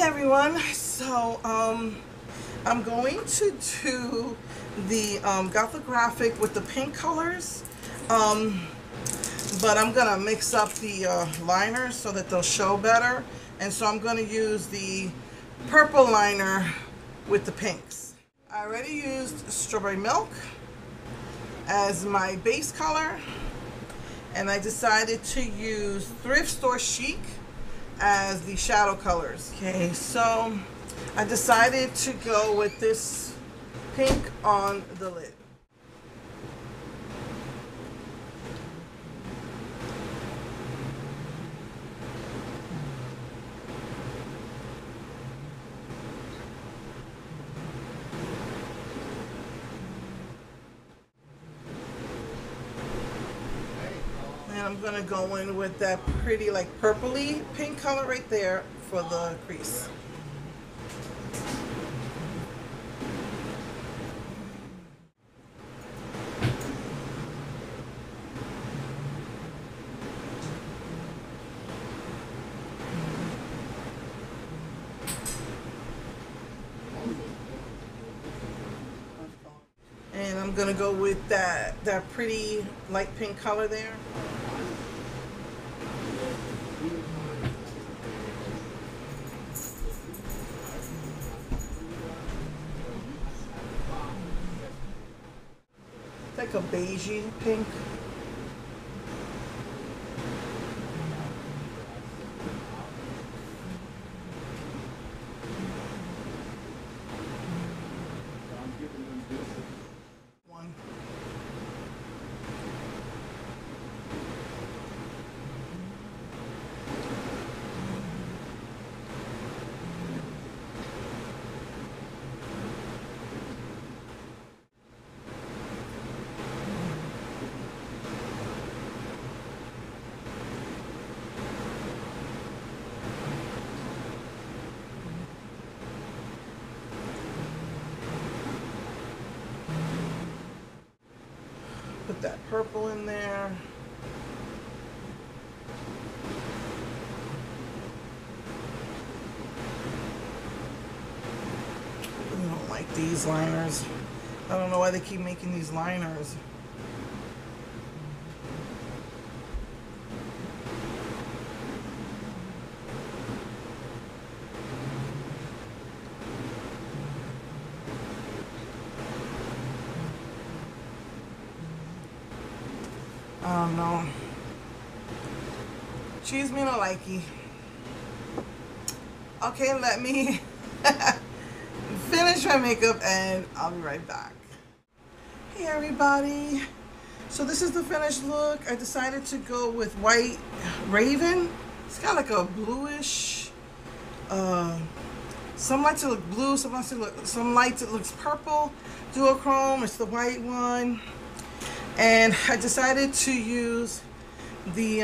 everyone. So I'm going to do the GothOGraphic with the pink colors, but I'm gonna mix up the liners so that they'll show better, and so I'm going to use the purple liner with the pinks. I already used strawberry milk as my base color, and I decided to use Thrift Store Chic as the shadow colors. Okay, so I decided to go with this pink on the lid. I'm going to go in with that pretty like purpley pink color right there for the crease. And I'm going to go with that pretty light pink color there. Like a beigey pink. One. Put that purple in there. I don't like these liners. I don't know why they keep making these liners. I don't know. Choose me no likey. Okay, let me finish my makeup and I'll be right back. Hey everybody. So this is the finished look. I decided to go with White Raven. It's got like a bluish, some lights it look blue, some lights it looks purple. Duochrome, it's the white one. And I decided to use the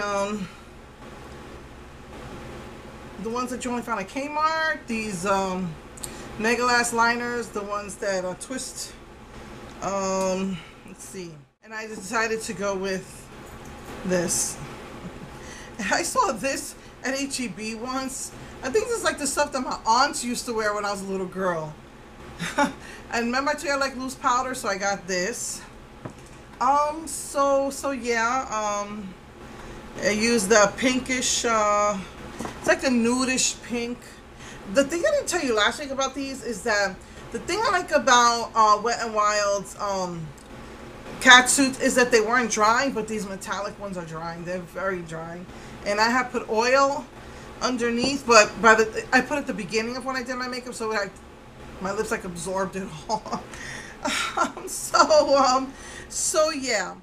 ones that you only found at Kmart, these Mega Last liners, the ones that twist. Let's see. And I decided to go with this. I saw this at HEB once. I think this is like the stuff that my aunts used to wear when I was a little girl. And remember I told you I like loose powder, so I got this. So yeah, I used the pinkish, it's like a nudish pink. The thing I didn't tell you last week about these is that the thing I like about Wet n Wild's cat suits is that they weren't drying, but these metallic ones are drying. They're very drying. And I have put oil underneath, but I put it at the beginning of when I did my makeup, so my lips like absorbed it all. So yeah,